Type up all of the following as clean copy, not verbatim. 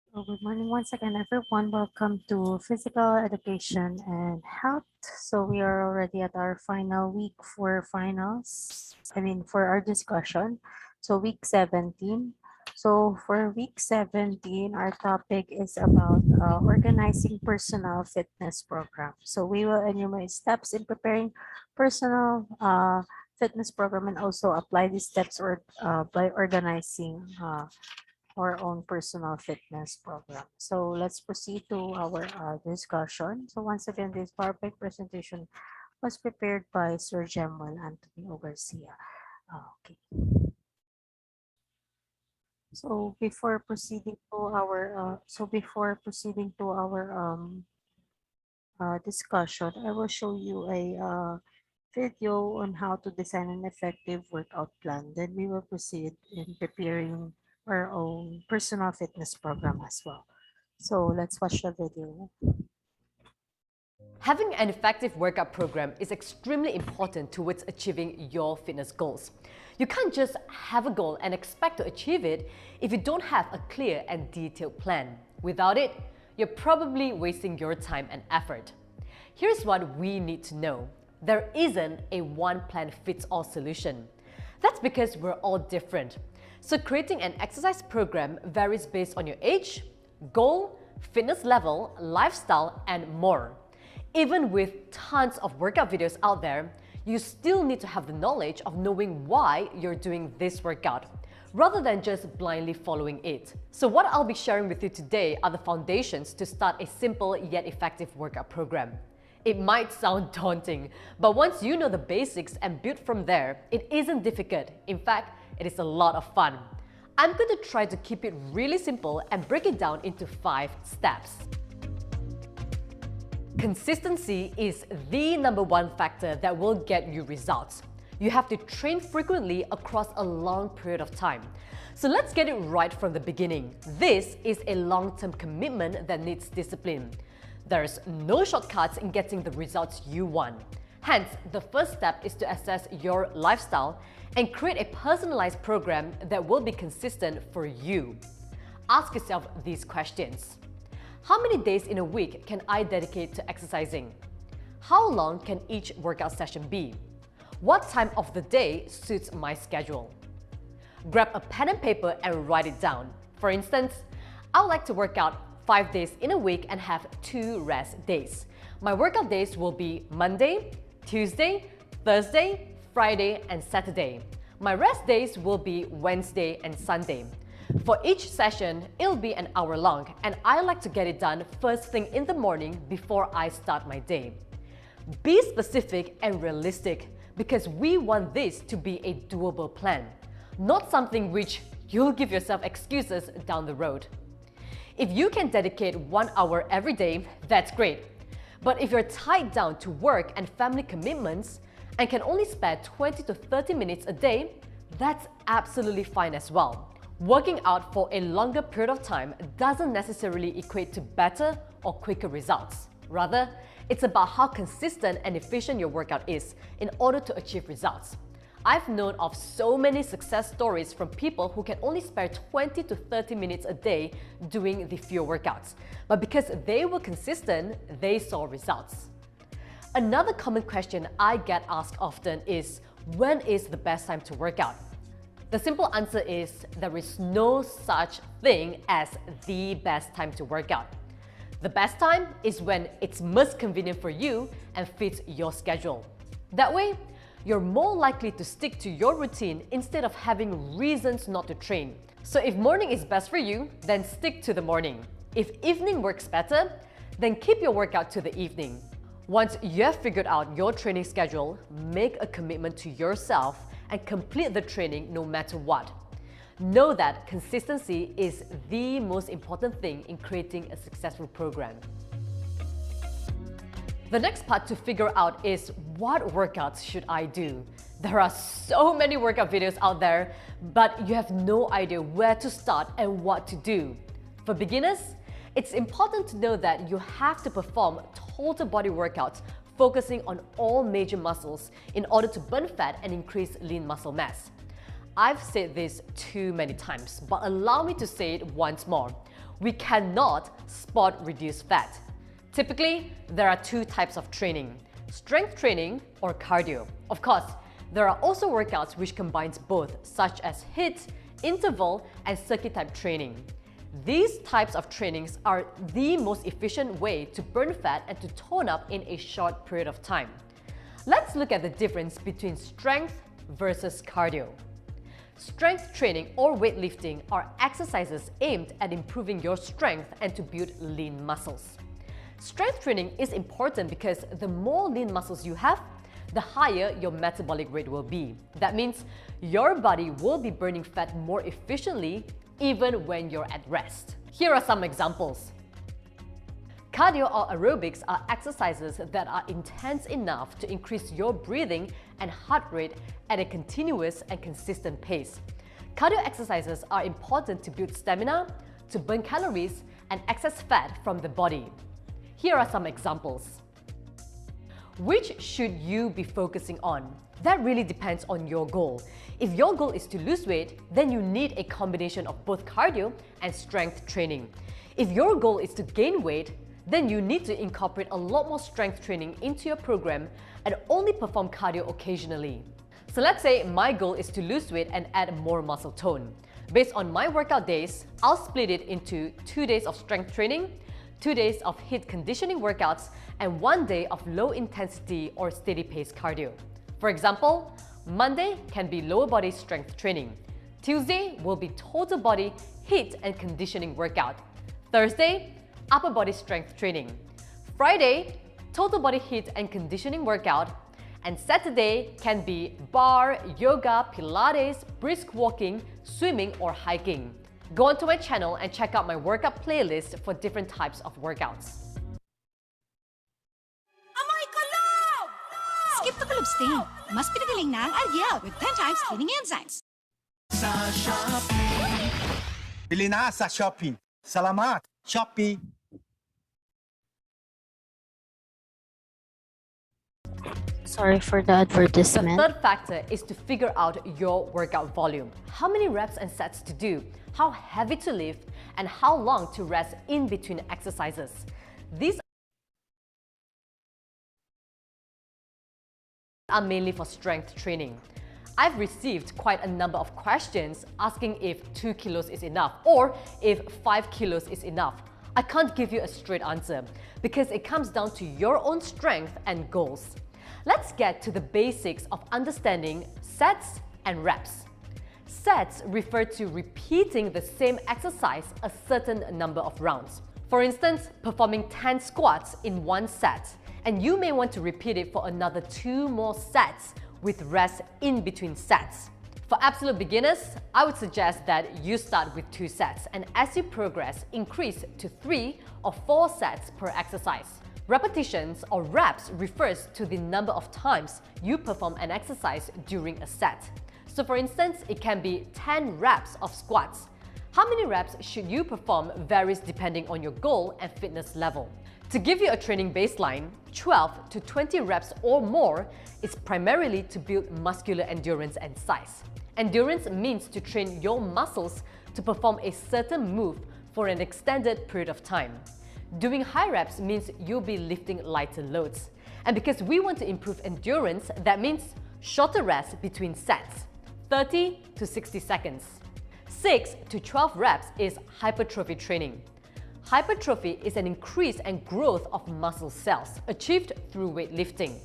Good morning once again, everyone. Welcome to Physical Education and Health. So we are already at our final week for finals. For our discussion. So week 17. So for week 17, our topic is about organizing personal fitness program. So we will enumerate steps in preparing personal fitness program and also apply these steps by organizing our own personal fitness program. So let's proceed to our discussion. So once again, this PowerPoint presentation was prepared by Sir Jemuel Anthony O. Garcia. Okay. So before proceeding to our discussion, I will show you a video on how to design an effective workout plan. Then we will proceed in preparing our own personal fitness program as well. So let's watch the video. Having an effective workout program is extremely important towards achieving your fitness goals. You can't just have a goal and expect to achieve it if you don't have a clear and detailed plan. Without it, you're probably wasting your time and effort. Here's what we need to know. There isn't a one-plan-fits-all solution. That's because we're all different. So creating an exercise program varies based on your age, goal, fitness level, lifestyle, and more. Even with tons of workout videos out there, you still need to have the knowledge of knowing why you're doing this workout, rather than just blindly following it. So what I'll be sharing with you today are the foundations to start a simple yet effective workout program. It might sound daunting, but once you know the basics and build from there, it isn't difficult. In fact, it is a lot of fun. I'm going to try to keep it really simple and break it down into 5 steps. Consistency is the #1 factor that will get you results. You have to train frequently across a long period of time. So let's get it right from the beginning. This is a long-term commitment that needs discipline. There's no shortcuts in getting the results you want. Hence, the first step is to assess your lifestyle and create a personalized program that will be consistent for you. Ask yourself these questions. How many days in a week can I dedicate to exercising? How long can each workout session be? What time of the day suits my schedule? Grab a pen and paper and write it down. For instance, I would like to work out 5 days in a week and have 2 rest days. My workout days will be Monday, Tuesday, Thursday, Friday, and Saturday. My rest days will be Wednesday and Sunday. For each session, it'll be an hour long, and I like to get it done first thing in the morning before I start my day. Be specific and realistic because we want this to be a doable plan, not something which you'll give yourself excuses down the road. If you can dedicate 1 hour every day, that's great. But if you're tied down to work and family commitments and can only spare 20 to 30 minutes a day, that's absolutely fine as well. Working out for a longer period of time doesn't necessarily equate to better or quicker results. Rather, it's about how consistent and efficient your workout is in order to achieve results. I've known of so many success stories from people who can only spare 20 to 30 minutes a day doing the fewer workouts. But because they were consistent, they saw results. Another common question I get asked often is, when is the best time to work out? The simple answer is there is no such thing as the best time to work out. The best time is when it's most convenient for you and fits your schedule. That way, you're more likely to stick to your routine instead of having reasons not to train. So if morning is best for you, then stick to the morning. If evening works better, then keep your workout to the evening. Once you have figured out your training schedule, make a commitment to yourself and complete the training no matter what. Know that consistency is the most important thing in creating a successful program. The next part to figure out is, what workouts should I do? There are so many workout videos out there, but you have no idea where to start and what to do. For beginners, it's important to know that you have to perform total body workouts focusing on all major muscles in order to burn fat and increase lean muscle mass. I've said this too many times, but allow me to say it once more. we cannot spot reduce fat. Typically, there are two types of training: strength training or cardio. Of course, there are also workouts which combines both, such as HIIT, interval, and circuit type training. These types of trainings are the most efficient way to burn fat and to tone up in a short period of time. Let's look at the difference between strength versus cardio. Strength training or weightlifting are exercises aimed at improving your strength and to build lean muscles. Strength training is important because the more lean muscles you have, the higher your metabolic rate will be. That means your body will be burning fat more efficiently even when you're at rest. Here are some examples. Cardio or aerobics are exercises that are intense enough to increase your breathing and heart rate at a continuous and consistent pace. Cardio exercises are important to build stamina, to burn calories, and excess fat from the body. Here are some examples. Which should you be focusing on? That really depends on your goal. If your goal is to lose weight, then you need a combination of both cardio and strength training. If your goal is to gain weight, then you need to incorporate a lot more strength training into your program and only perform cardio occasionally. So let's say my goal is to lose weight and add more muscle tone. Based on my workout days, I'll split it into 2 days of strength training, 2 days of HIIT conditioning workouts, and 1 day of low intensity or steady pace cardio. For example, Monday can be lower body strength training. Tuesday will be total body HIIT and conditioning workout. Thursday, upper body strength training. Friday, total body HIIT and conditioning workout. And Saturday can be bar, yoga, Pilates, brisk walking, swimming, or hiking. Go onto my channel and check out my workout playlist for different types of workouts. Amoy kulob! Skip the kulob stain. Mas pinagaling na ang Algel with 10 times cleaning enzymes. Sa Shopee. Bili na sa Shopee. Salamat, Shopee. Sorry for the The advertisement. third factor is to figure out your workout volume. How many reps and sets to do, how heavy to lift, and how long to rest in between exercises. These are mainly for strength training. I've received quite a number of questions asking if 2 kilos is enough or if 5 kilos is enough. I can't give you a straight answer because it comes down to your own strength and goals. Let's get to the basics of understanding sets and reps. Sets refer to repeating the same exercise a certain number of rounds. For instance, performing 10 squats in one set, and you may want to repeat it for another 2 more sets with rest in between sets. For absolute beginners, I would suggest that you start with 2 sets, and as you progress, increase to 3 or 4 sets per exercise. Repetitions or reps refers to the number of times you perform an exercise during a set. So for instance, it can be 10 reps of squats. How many reps should you perform varies depending on your goal and fitness level. To give you a training baseline, 12 to 20 reps or more is primarily to build muscular endurance and size. Endurance means to train your muscles to perform a certain move for an extended period of time. Doing high reps means you'll be lifting lighter loads. And because we want to improve endurance, that means shorter rests between sets, 30 to 60 seconds. 6 to 12 reps is hypertrophy training. Hypertrophy is an increase and growth of muscle cells achieved through weightlifting.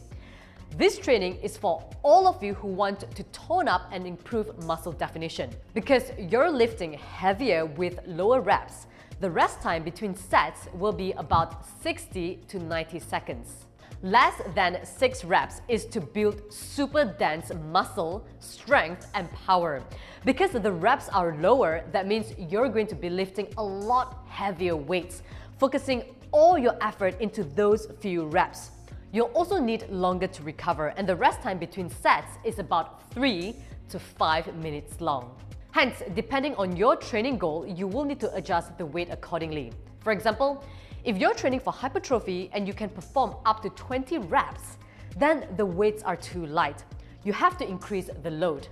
This training is for all of you who want to tone up and improve muscle definition. Because you're lifting heavier with lower reps, the rest time between sets will be about 60 to 90 seconds. Less than 6 reps is to build super dense muscle, strength, and power. Because the reps are lower, that means you're going to be lifting a lot heavier weights, focusing all your effort into those few reps. You'll also need longer to recover, and the rest time between sets is about 3 to 5 minutes long. Hence, depending on your training goal, you will need to adjust the weight accordingly. For example, if you're training for hypertrophy and you can perform up to 20 reps, then the weights are too light. You have to increase the load.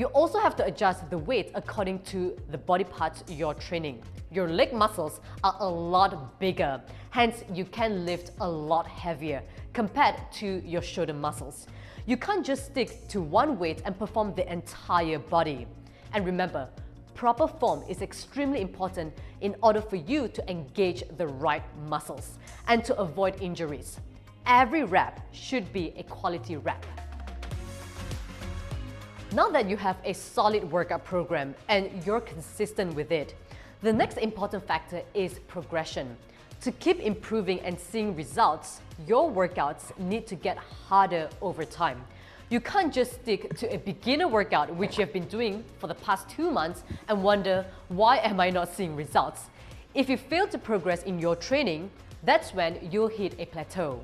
You also have to adjust the weight according to the body parts you're training. Your leg muscles are a lot bigger, hence you can lift a lot heavier compared to your shoulder muscles. You can't just stick to one weight and perform the entire body. And remember, proper form is extremely important in order for you to engage the right muscles and to avoid injuries. Every rep should be a quality rep. Now that you have a solid workout program and you're consistent with it, the next important factor is progression. To keep improving and seeing results, your workouts need to get harder over time. You can't just stick to a beginner workout which you have been doing for the past 2 months and wonder, why am I not seeing results? If you fail to progress in your training, that's when you'll hit a plateau.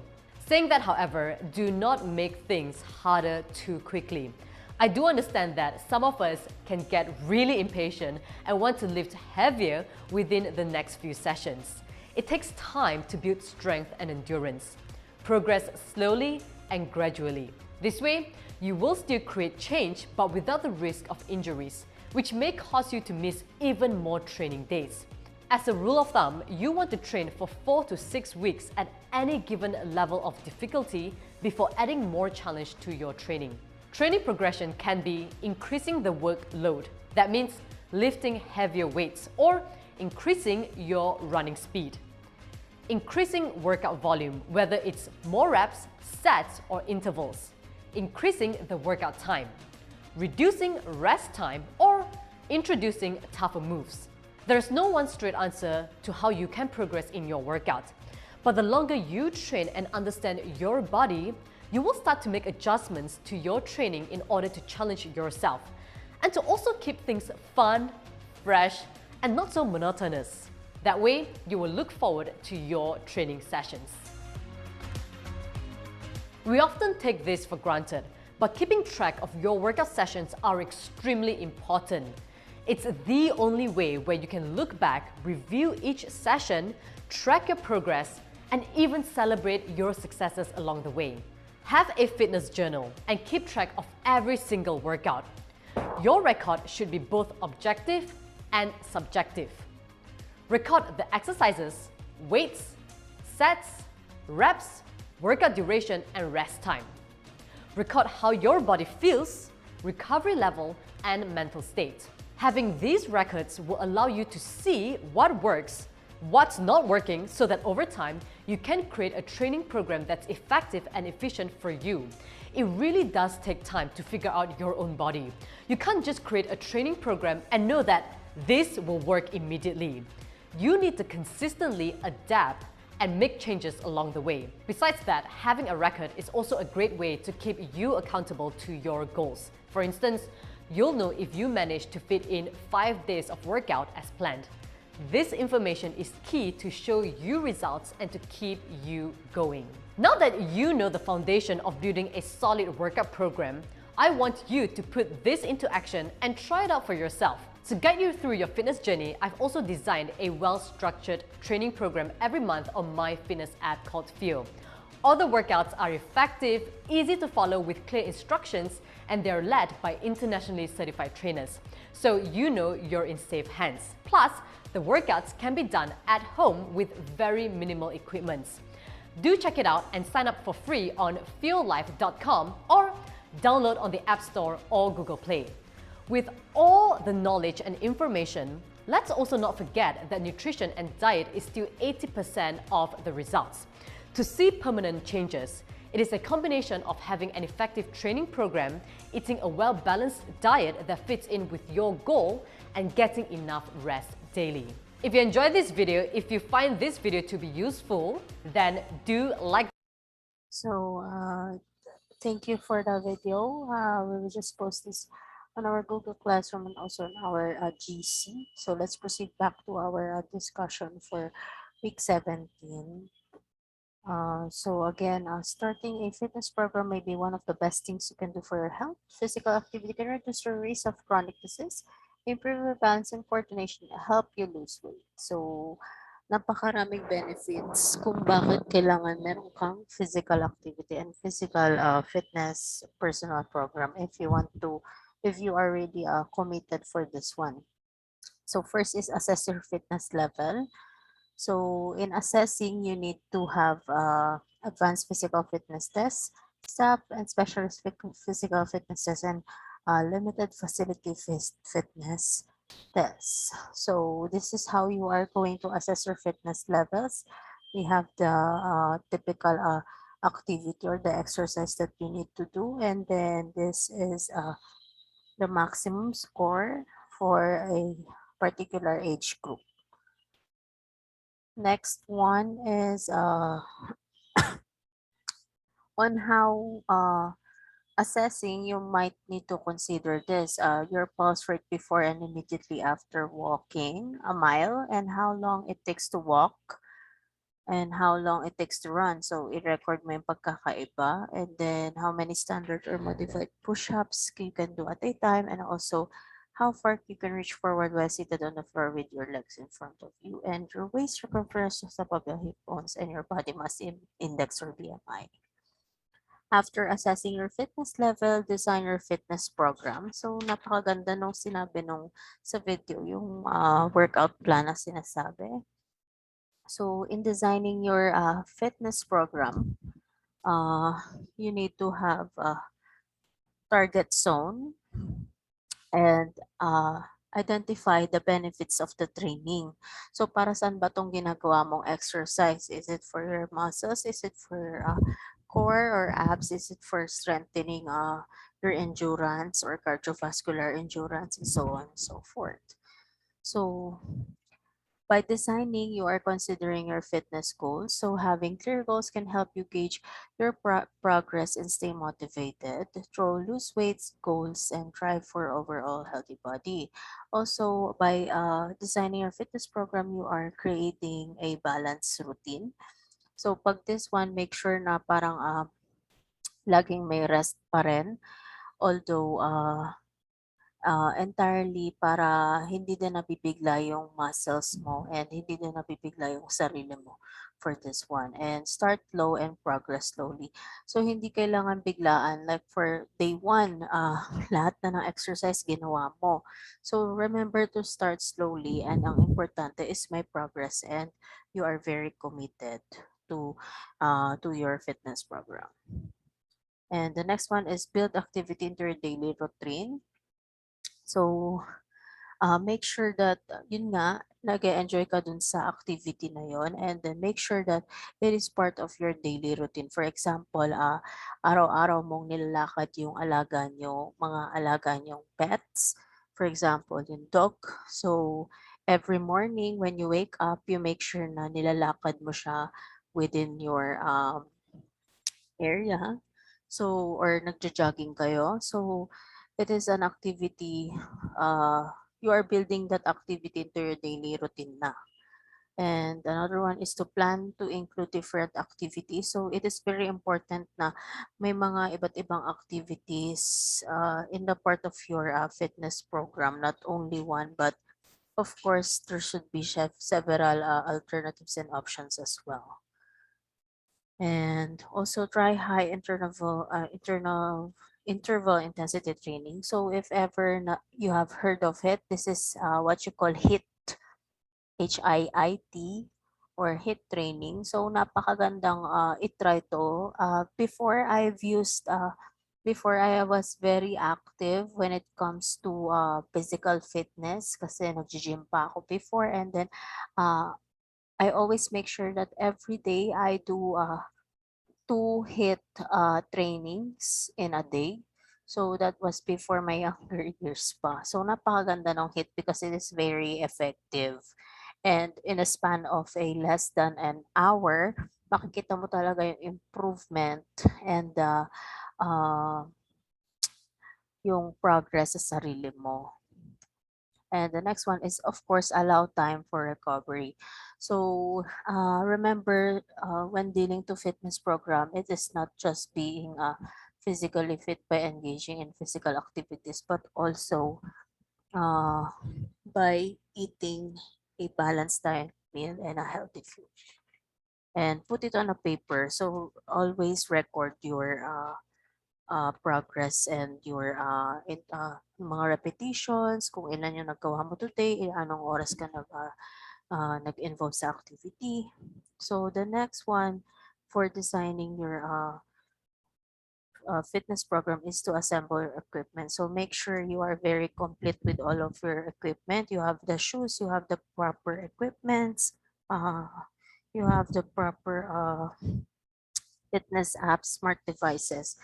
Saying that, however, do not make things harder too quickly. I do understand that some of us can get really impatient and want to lift heavier within the next few sessions. It takes time to build strength and endurance. Progress slowly and gradually. This way, you will still create change but without the risk of injuries, which may cause you to miss even more training days. As a rule of thumb, you want to train for 4 to 6 weeks at any given level of difficulty before adding more challenge to your training. Training progression can be increasing the workload. That means lifting heavier weights or increasing your running speed. Increasing workout volume, whether it's more reps, sets, or intervals. Increasing the workout time. Reducing rest time or introducing tougher moves. There's no one straight answer to how you can progress in your workout. But the longer you train and understand your body, you will start to make adjustments to your training in order to challenge yourself and to also keep things fun, fresh, and not so monotonous. That way, you will look forward to your training sessions. We often take this for granted, but keeping track of your workout sessions are extremely important. It's the only way where you can look back, review each session, track your progress, and even celebrate your successes along the way. Have a fitness journal and keep track of every single workout. Your record should be both objective and subjective. Record the exercises, weights, sets, reps, workout duration, and rest time. Record how your body feels, recovery level, and mental state. Having these records will allow you to see what works, what's not working, so that over time, you can create a training program that's effective and efficient for you. It really does take time to figure out your own body. You can't just create a training program and know that this will work immediately. You need to consistently adapt and make changes along the way. Besides that, having a record is also a great way to keep you accountable to your goals. For instance, you'll know if you manage to fit in 5 days of workout as planned. This information is key to show you results and to keep you going. Now that you know the foundation of building a solid workout program, I want you to put this into action and try it out for yourself. To guide you through your fitness journey, I've also designed a well-structured training program every month on my fitness app called Feel. All the workouts are effective, easy to follow with clear instructions, and they're led by internationally certified trainers. So you know you're in safe hands. Plus, the workouts can be done at home with very minimal equipment. Do check it out and sign up for free on feellife.com or download on the App Store or Google Play. With all the knowledge and information, let's also not forget that nutrition and diet is still 80% of the results. To see permanent changes, it is a combination of having an effective training program, eating a well-balanced diet that fits in with your goal, and getting enough rest daily. If you enjoyed this video, if you find this video to be useful, then do like. So thank you for the video. We will just post this on our Google Classroom and also on our GC. So let's proceed back to our discussion for week 17. So again, starting a fitness program may be one of the best things you can do for your health. Physical activity can reduce your risk of chronic disease, improve your balance and coordination, help you lose weight. So napakaraming benefits kung bakit kailangan meron kang physical activity and physical fitness personal program if you want to if you are really committed for this one. So first is assess your fitness level. So in assessing, you need to have advanced physical fitness tests, staff and specialist physical fitness tests, and limited facility fitness tests. So this is how you are going to assess your fitness levels. We have the typical activity or the exercise that you need to do, and then this is the maximum score for a particular age group. Next one is on how assessing, you might need to consider this your pulse rate before and immediately after walking a mile, and how long it takes to walk and how long it takes to run. So, i-record mo yung pagkakaiba, and then how many standard or modified push-ups you can do at a time, and also how far you can reach forward while seated on the floor with your legs in front of you, and your waist circumference just above your hip bones, and your body mass index or BMI. After assessing your fitness level, design your fitness program. So, napakaganda nung sinabi nung sa video, yung workout plan na sinasabi. So, in designing your fitness program, you need to have a target zone and identify the benefits of the training. So, para saan ba itong ginagawa mong exercise? Is it for your muscles? Is it for core or abs? Is it for strengthening your endurance or cardiovascular endurance, and so on and so forth? So, by designing, you are considering your fitness goals. So, having clear goals can help you gauge your progress and stay motivated. Throw lose weights goals and try for overall healthy body. Also, by designing your fitness program, you are creating a balanced routine. So, pag this one, make sure na parang laging may rest pa rin. Although, entirely para hindi din nabibigla yung muscles mo and hindi din nabibigla yung sarili mo for this one. And start low and progress slowly. So, hindi kailangan biglaan. Like for day one, lahat na ng exercise ginawa mo. So, remember to start slowly, and ang importante is may progress and you are very committed to your fitness program. And the next one is build activity into your daily routine. So, make sure that, yun nga, nag-enjoy ka dun sa activity na yon, and then make sure that it is part of your daily routine. For example, araw-araw mong nilalakad yung mga alaga niyong pets. For example, yung dog. So, every morning when you wake up, you make sure na nilalakad mo siya within your area. So, or nagja-jogging kayo. So, it is an activity, you are building that activity into your daily routine na. And another one is to plan to include different activities. So, it is very important na may mga iba't ibang activities in the part of your fitness program, not only one, but of course, there should be several alternatives and options as well. And also try high interval intensity training. So if ever you have heard of it, this is what you call HIIT or HIIT training. So napakagandang i-try to. Before I was very active when it comes to physical fitness kasi nag-gym pa ako before, and then I always make sure that every day I do 2 HIIT trainings in a day. So that was before my younger years pa. So napakaganda ng HIIT because it is very effective. And in a span of a less than an hour, makikita mo talaga yung improvement and yung progress sa sarili mo. And the next one is, of course, allow time for recovery. So remember, when dealing to fitness program, it is not just being physically fit by engaging in physical activities, but also by eating a balanced diet meal and a healthy food. And put it on a paper. So always record your progress and your mga repetitions, kung ilan yung nagawa mo today, anong oras ka nag-involve sa activity. So the next one for designing your fitness program is to assemble your equipment. So make sure you are very complete with all of your equipment. You have the shoes, you have the proper equipments, uh, you have the proper fitness apps, smart devices,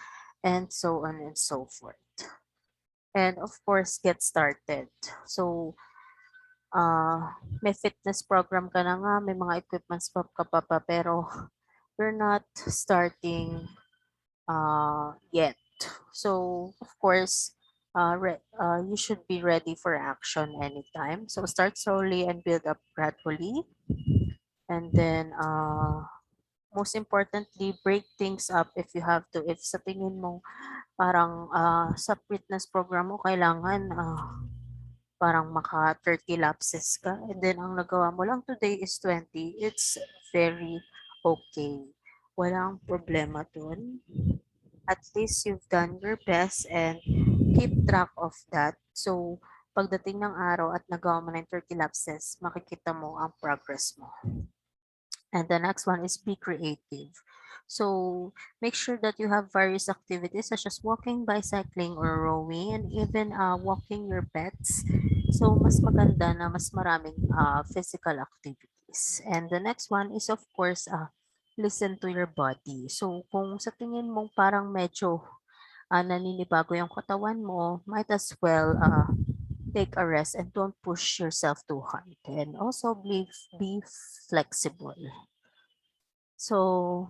and so on and so forth. And of course, get started. So, may fitness program ka na nga, may mga equipments pa, pero you're not starting yet. So, of course, you should be ready for action anytime. So, start slowly and build up gradually. And then, most importantly, break things up if you have to. If sa tingin mo, parang sa fitness program mo, kailangan parang maka 30 lapses ka. And then, ang nagawa mo lang today is 20. It's very okay. Walang problema dun. At least you've done your best and keep track of that. So, pagdating ng araw at nagawa mo na yung 30 lapses, makikita mo ang progress mo. And the next one is be creative. So make sure that you have various activities such as walking, bicycling, or rowing, and even walking your pets. So mas maganda na mas maraming physical activities. And the next one is of course listen to your body. So kung sa tingin mong parang medyo naninibago yung katawan mo, might as well take a rest and don't push yourself too hard. And also be flexible. So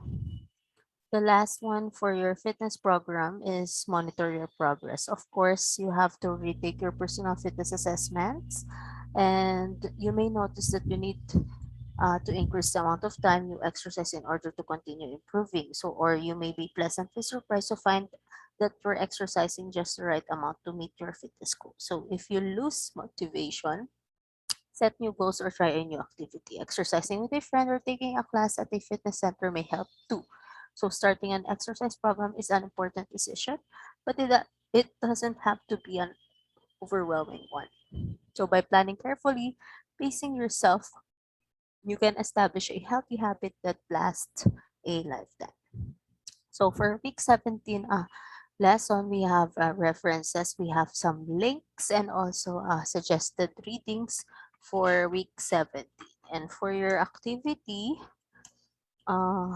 the last one for your fitness program is monitor your progress. Of course, you have to retake your personal fitness assessments, and you may notice that you need to increase the amount of time you exercise in order to continue improving. So, or you may be pleasantly surprised to find that you're exercising just the right amount to meet your fitness goal. So, if you lose motivation, set new goals or try a new activity. Exercising with a friend or taking a class at a fitness center may help too. So starting an exercise program is an important decision, but it doesn't have to be an overwhelming one. So by planning carefully, pacing yourself, you can establish a healthy habit that lasts a lifetime. So for week 17 lesson, we have references, we have some links, and also suggested readings for week 17. And for your activity, uh,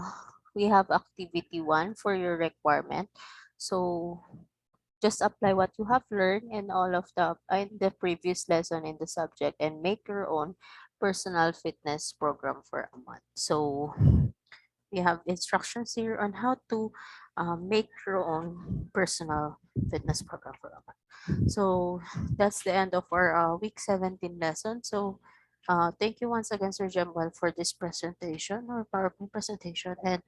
we have activity 1 for your requirement. So just apply what you have learned in all of the previous lesson in the subject and make your own personal fitness program for a month. So we have instructions here on how to make your own personal fitness program for a month. So that's the end of our week 17 lesson. So thank you once again, Sir Jembal, for this presentation or PowerPoint presentation. And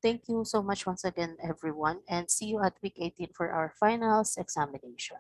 thank you so much once again, everyone. And see you at week 18 for our finals examination.